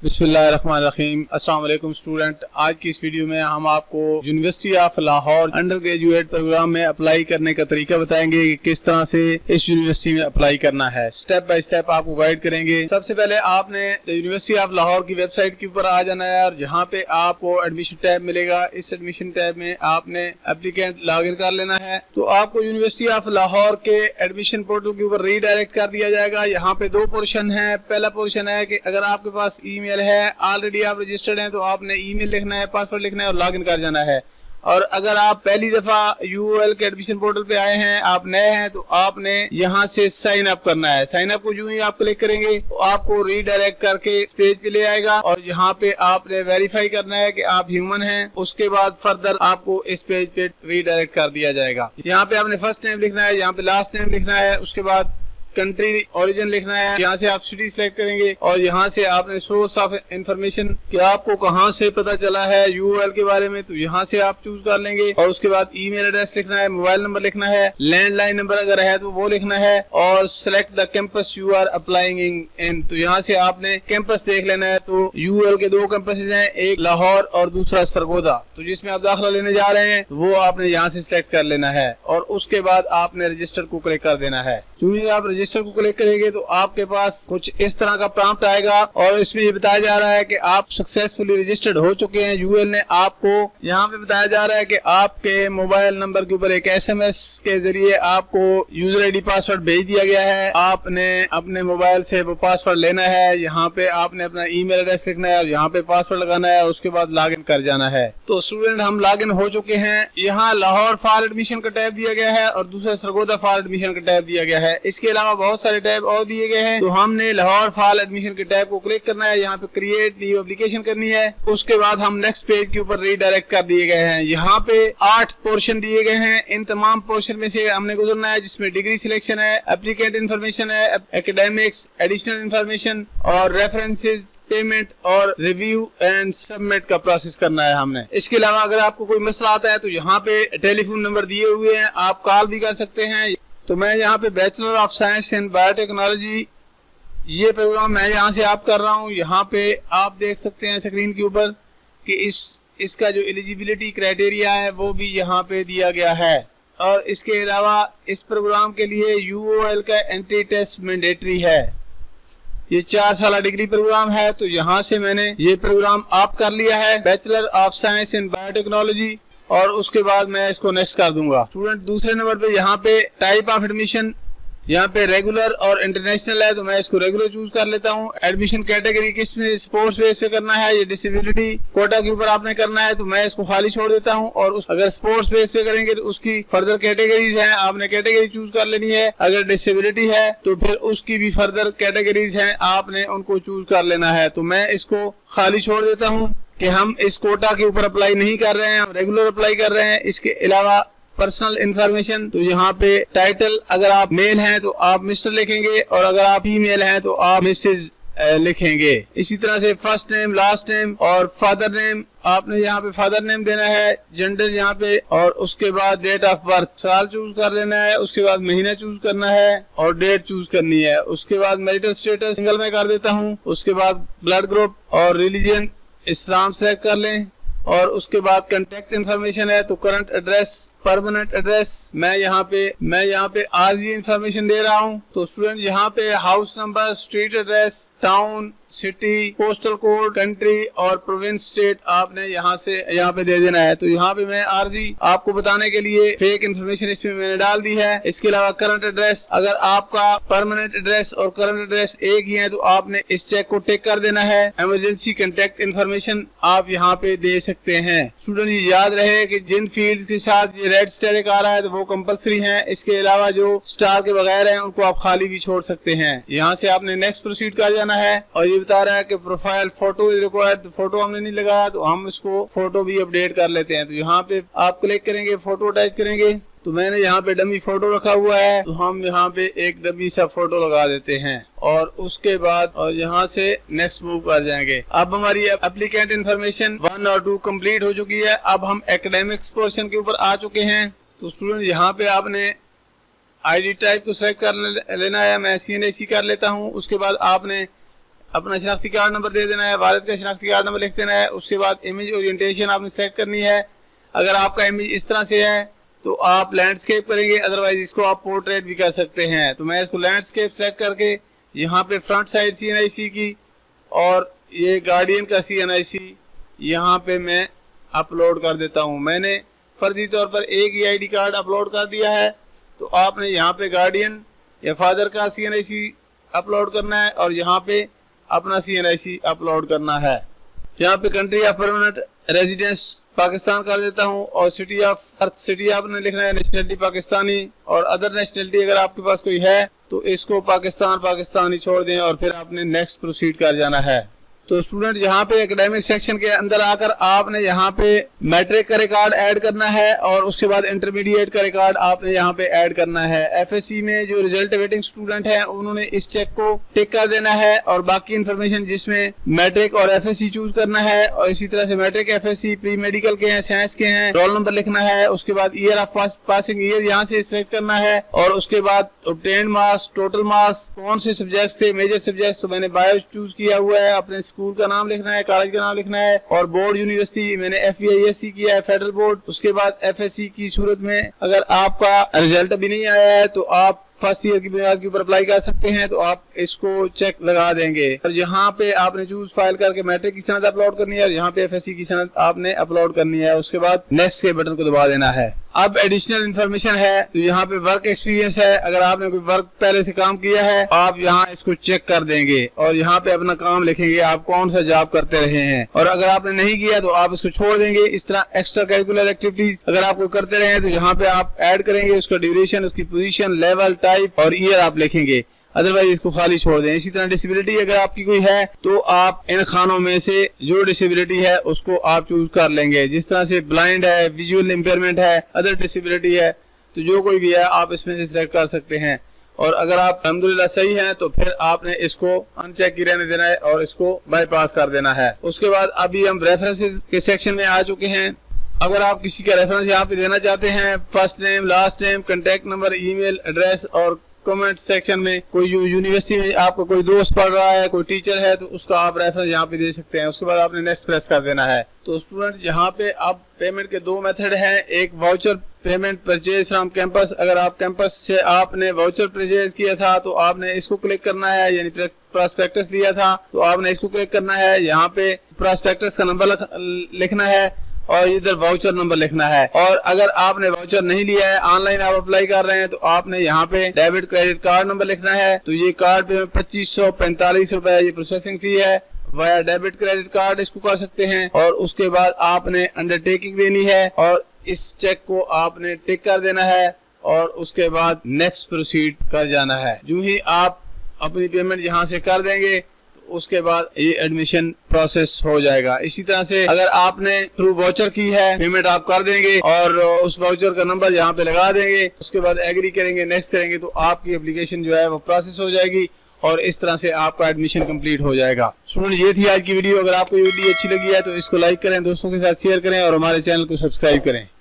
बिस्मिल्लाहिर्रहमानिर्रहीम। अस्सलाम वालेकुम स्टूडेंट। आज की इस वीडियो में हम आपको University of Lahore under graduate program में अप्लाई करने का तरीका बताएंगे कि किस तरह से इस यूनिवर्सिटी में अप्लाई करना है। स्टेप बाय स्टेप आपको गाइड करेंगे। सबसे पहले आपने यूनिवर्सिटी ऑफ लाहौर की वेबसाइट के ऊपर आ जाना है और यहाँ पे आपको एडमिशन टैब मिलेगा। इस एडमिशन टैब में आपने एप्लीकेंट लॉग इन कर लेना है। तो आपको यूनिवर्सिटी ऑफ लाहौर के एडमिशन पोर्टल के ऊपर रीडायरेक्ट कर दिया जाएगा। यहाँ पे दो पोर्शन है। पहला पोर्शन है कि अगर आपके पास ईमेल है, ऑलरेडी आप रजिस्टर्ड हैं, तो आपने ईमेल लिखना है, पासवर्ड लिखना है और लॉगिन कर जाना है। और अगर आप पहली दफा यूओएल के एडमिशन पोर्टल पे आए हैं, आप नए हैं, तो आपने यहाँ से साइन अप करना है। साइन अप को जो ही आप क्लिक करेंगे तो आपको रीडायरेक्ट करके इस पेज पे ले आएगा और यहाँ पे आपने वेरीफाई करना है कि आप ह्यूमन हैं। उसके बाद फर्दर आपको इस पेज पे रीडायरेक्ट कर दिया जाएगा। यहाँ पे आपने फर्स्ट नेम लिखना है, यहाँ पे लास्ट नेम लिखना है, उसके बाद कंट्री ओरिजिन लिखना है। यहाँ से आप सिटी सिलेक्ट करेंगे और यहाँ से आपने सोर्स ऑफ इंफॉर्मेशन कि आपको कहाँ से पता चला है यूओएल के बारे में, तो यहाँ से आप चूज कर लेंगे। और उसके बाद ईमेल एड्रेस लिखना है, मोबाइल नंबर लिखना है, लैंडलाइन नंबर अगर है तो वो लिखना है और select the campus you are applying in. तो यहाँ से आपने कैंपस देख लेना है। तो यूओएल के दो कैंपसेज हैं, एक लाहौर और दूसरा सरगोदा। तो जिसमें आप दाखिला लेने जा रहे हैं तो वो आपने यहाँ से सिलेक्ट कर लेना है और उसके बाद आपने रजिस्टर को क्लिक कर देना है। जो ही आप रजिस्टर को क्लिक करेंगे तो आपके पास कुछ इस तरह का प्रॉम्प्ट आएगा और इसमें ये बताया जा रहा है कि आप सक्सेसफुली रजिस्टर्ड हो चुके हैं। यूएल ने आपको यहाँ पे बताया जा रहा है कि आपके मोबाइल नंबर के ऊपर एक एसएमएस के जरिए आपको यूजर आईडी पासवर्ड भेज दिया गया है। आपने अपने मोबाइल से वो पासवर्ड लेना है। यहाँ पे आपने अपना ईमेल एड्रेस लिखना है और यहाँ पे पासवर्ड लगाना है और उसके बाद लॉग इन कर जाना है। तो स्टूडेंट हम लॉग इन हो चुके हैं। यहाँ लाहौर फॉर एडमिशन का टैब दिया गया है और दूसरा सरगोदा फॉर एडमिशन का टैब दिया गया है। इसके अलावा बहुत सारे टैब और दिए गए हैं। तो हमने लाहौर फॉर एडमिशन के टैब को क्लिक करना है। यहाँ पे क्रिएट न्यू एप्लीकेशन करनी है। उसके बाद हम नेक्स्ट पेज के ऊपर रीडायरेक्ट कर दिए गए हैं। यहाँ पे 8 पोर्शन दिए गए हैं। इन तमाम पोर्शन में से हमने गुजरना है, जिसमें डिग्री सिलेक्शन है, एप्लीकेंट इन्फॉर्मेशन है, एकेडमिक्स, एडिशनल इन्फॉर्मेशन और रेफरेंसेज, पेमेंट और रिव्यू एंड सबमिट का प्रोसेस करना है हमने। इसके अलावा अगर आपको कोई मसला आता है तो यहाँ पे टेलीफोन नंबर दिए हुए हैं, आप कॉल भी कर सकते हैं। तो मैं यहाँ पे bachelor of science in biotechnology ये प्रोग्राम मैं यहाँ से आप कर रहा हूँ। यहाँ पे आप देख सकते हैं स्क्रीन के ऊपर कि इसका जो एलिजिबिलिटी क्राइटेरिया है वो भी यहाँ पे दिया गया है। और इसके अलावा इस प्रोग्राम के लिए यूओएल का एंट्री टेस्ट मैंडेटरी है। ये 4 साल डिग्री प्रोग्राम है। तो यहाँ से मैंने ये प्रोग्राम आप कर लिया है, bachelor of science in biotechnology, और उसके बाद मैं इसको नेक्स्ट कर दूंगा। स्टूडेंट दूसरे नंबर पे यहाँ पे टाइप ऑफ एडमिशन, यहाँ पे रेगुलर और इंटरनेशनल है, तो मैं इसको रेगुलर चूज कर लेता हूँ। एडमिशन कैटेगरी किस में, स्पोर्ट्स बेस पे करना है, ये डिसेबिलिटी कोटा के ऊपर आपने करना है, तो मैं इसको खाली छोड़ देता हूँ। और अगर स्पोर्ट्स बेस पे करेंगे तो उसकी फर्दर कैटेगरीज हैं, आपने कैटेगरी चूज कर लेनी है। अगर डिसेबिलिटी है तो फिर उसकी भी फर्दर कैटेगरीज हैं, आपने उनको चूज कर लेना है। तो मैं इसको खाली छोड़ देता हूँ कि हम इस कोटा के ऊपर अप्लाई नहीं कर रहे हैं, हम रेगुलर अप्लाई कर रहे हैं। इसके अलावा पर्सनल इंफॉर्मेशन, तो यहाँ पे टाइटल अगर आप मेल हैं तो आप मिस्टर लिखेंगे और अगर आप फीमेल हैं तो आप मिसेज लिखेंगे। इसी तरह से फर्स्ट नेम, लास्ट नेम और फादर नेम, आपने यहाँ पे फादर नेम देना है, जेंडर यहाँ पे, और उसके बाद डेट ऑफ बर्थ, साल चूज कर लेना है, उसके बाद महीना चूज करना है और डेट चूज करनी है। उसके बाद मैरिटल स्टेटस सिंगल में कर देता हूँ। उसके बाद ब्लड ग्रुप और रिलीजन इस्लाम सेलेक्ट कर लें और उसके बाद कांटेक्ट इंफॉर्मेशन है, तो करंट एड्रेस, परमानेंट एड्रेस, मैं यहाँ पे आज ये इंफॉर्मेशन दे रहा हूँ। तो स्टूडेंट यहाँ पे house number, street address, town, city, postal code, country और प्रोविंस, स्टेट आपने यहाँ पे दे देना है। तो यहाँ पे मैं आरजी आपको बताने के लिए फेक इंफॉर्मेशन इसमें मैंने डाल दी है। इसके अलावा करंट एड्रेस, अगर आपका परमानेंट एड्रेस और करंट एड्रेस एक ही है तो आपने इस चेक को टिक कर देना है। इमरजेंसी कांटेक्ट इंफॉर्मेशन आप यहाँ पे दे सकते हैं। स्टूडेंट ये याद रहे कि जिन फील्ड के साथ ये रेड स्टेरिक आ रहा है तो वो कंपलसरी है। इसके अलावा जो स्टार के बगैर हैं उनको आप खाली भी छोड़ सकते हैं। यहाँ से आपने नेक्स्ट प्रोसीड कर जाना है और ये बता रहा है कि प्रोफाइल फोटो इज रिक्वायर्ड, तो फोटो हमने नहीं लगाया तो हम इसको फोटो भी अपडेट कर लेते हैं। तो यहाँ पे आप क्लिक करेंगे, फोटो अटैच करेंगे, तो मैंने यहाँ पे डमी फोटो रखा हुआ है, तो हम यहाँ पे एक डमी सा फोटो लगा देते हैं और उसके बाद और यहाँ से नेक्स्ट मूव कर जाएंगे। अब हमारी एप्लीकेंट इन्फॉर्मेशन 1 और 2 कंप्लीट हो चुकी है। अब हम एकेडमिक्स पोर्शन के ऊपर आ चुके हैं। तो स्टूडेंट यहाँ पे आपने आईडी टाइप को सेलेक्ट कर लेना है। मैं CNAC कर लेता हूँ। उसके बाद आपने अपना शनाख्ती कार्ड नंबर दे देना है, वालिद का शनाख्ती कार्ड नंबर लिख देना है। उसके बाद इमेज ओरिएंटेशन आपने सेलेक्ट करनी है। अगर आपका इमेज इस तरह से है तो आप लैंडस्केप करेंगे, अदरवाइज इसको आप पोर्ट्रेट भी कर सकते हैं। तो मैं इसको लैंडस्केप सेलेक्ट करके यहाँ पे फ्रंट साइड CNIC की और ये गार्डियन का CNIC यहाँ पे मैं अपलोड कर देता हूँ। मैंने फर्जी तौर पर एक ही ID कार्ड अपलोड कर दिया है, तो आपने यहाँ पे गार्डियन या फादर का CNIC अपलोड करना है और यहाँ पे अपना CNIC अपलोड करना है। यहाँ पे country of permanent residence Pakistan कर देता हूँ और सिटी ऑफ अर्थ सिटी आपने लिखना है, नेशनलिटी पाकिस्तानी और अदर नेशनलिटी अगर आपके पास कोई है तो इसको पाकिस्तानी छोड़ दें और फिर आपने नेक्स्ट प्रोसीड कर जाना है। तो स्टूडेंट यहाँ पे एकेडमिक सेक्शन के अंदर आकर आपने यहाँ पे मैट्रिक का रिकॉर्ड ऐड करना है और उसके बाद इंटरमीडिएट का रिकॉर्ड आपने यहाँ पे ऐड करना है। FSC में जो रिजल्ट वेटिंग स्टूडेंट हैं उन्होंने इस चेक को टिक कर देना है और बाकी इन्फॉर्मेशन जिसमें मैट्रिक और FSC चूज करना है और इसी तरह से मैट्रिक FSC प्री मेडिकल के हैं, साइंस के हैं, रोल नंबर लिखना है। उसके बाद ईयर ऑफ पासिंग ईयर यहाँ से सिलेक्ट करना है और उसके बाद ऑब्टेन्ड मार्क्स, टोटल मार्क्स, कौन से सब्जेक्ट थे मेजर सब्जेक्ट, तो मैंने बायो चूज किया हुआ है। अपने स्कूल का नाम लिखना है, कॉलेज का नाम लिखना है और बोर्ड यूनिवर्सिटी मैंने FBISC किया है, फेडरल बोर्ड। उसके बाद FSC की सूरत में अगर आपका रिजल्ट अभी नहीं आया है तो आप फर्स्ट ईयर की बुनियाद के ऊपर अप्लाई कर सकते हैं, तो आप इसको चेक लगा देंगे। और यहाँ पे आपने चूज फाइल करके मैट्रिक की सनद अपलोड करनी है और यहाँ पे FSC की सनद आपने अपलोड करनी है। उसके बाद नेक्स्ट के बटन को दबा देना है। अब एडिशनल इन्फॉर्मेशन है तो यहाँ पे वर्क एक्सपीरियंस है, अगर आपने कोई वर्क पहले से काम किया है आप यहाँ इसको चेक कर देंगे और यहाँ पे अपना काम लिखेंगे, आप कौन सा जॉब करते रहे हैं। और अगर आपने नहीं किया तो आप इसको छोड़ देंगे। इस तरह एक्स्ट्रा करिकुलर एक्टिविटीज अगर आपको करते रहे तो यहाँ पे आप ऐड करेंगे, उसका ड्यूरेशन, उसकी पोजीशन, लेवल, टाइप और ईयर आप लिखेंगे, अदरवाइज इसको खाली छोड़ दें। इसी तरह डिसेबिलिटी अगर आपकी कोई है तो आप इन खानों में से जो डिसेबिलिटी है उसको आप चूज कर लेंगे। जिस तरह से ब्लाइंड है, विजुअल इम्पेयरमेंट है, अदर डिसेबिलिटी है, तो जो कोई भी है आप इसमें से सिलेक्ट कर सकते हैं। और अगर आप अल्हम्दुलिल्लाह सही हैं तो फिर आपने इसको अनचेक ही रहने देना है और इसको बाईपास कर देना है। उसके बाद अभी हम रेफरेंसेस के सेक्शन में आ चुके हैं। अगर आप किसी का रेफरेंस यहाँ पे देना चाहते हैं, first name, last name, contact number, email address और कमेंट सेक्शन में कोई यूनिवर्सिटी में आपका कोई दोस्त पढ़ रहा है, कोई टीचर है तो उसका आप रेफरेंस यहाँ पे दे सकते हैं। उसके बाद आपने नेक्स्ट प्रेस कर देना है। तो स्टूडेंट यहाँ पे अब पेमेंट के दो मेथड हैं, एक voucher payment purchase from campus. अगर आप कैंपस से आपने वाउचर परचेज किया था तो आपने इसको क्लिक करना है, यानी प्रॉस्पेक्टस लिया था तो आपने इसको क्लिक करना है। यहाँ पे प्रॉस्पेक्टस का नंबर लिखना है और इधर वाउचर नंबर लिखना है। और अगर आपने वाउचर नहीं लिया है, ऑनलाइन आप अप्लाई कर रहे हैं, तो आपने यहाँ पे डेबिट क्रेडिट कार्ड नंबर लिखना है। तो ये कार्ड पे 2545 रुपए ये प्रोसेसिंग फी है, वाया डेबिट क्रेडिट कार्ड इसको कर सकते हैं। और उसके बाद आपने अंडरटेकिंग देनी है और इस चेक को आपने टिक कर देना है और उसके बाद नेक्स्ट प्रोसीड कर जाना है। जो ही आप अपनी पेमेंट यहाँ से कर देंगे उसके बाद ये एडमिशन प्रोसेस हो जाएगा। इसी तरह से अगर आपने थ्रू वाउचर की है, पेमेंट आप कर देंगे और उस वाउचर का नंबर यहाँ पे लगा देंगे। उसके बाद एग्री करेंगे, नेक्स्ट करेंगे तो आपकी एप्लीकेशन जो है वो प्रोसेस हो जाएगी और इस तरह से आपका एडमिशन कंप्लीट हो जाएगा। स्टूडेंट ये थी आज की वीडियो। अगर आपको ये वीडियो अच्छी लगी है तो इसको लाइक करें, दोस्तों के साथ शेयर करें और हमारे चैनल को सब्सक्राइब करें।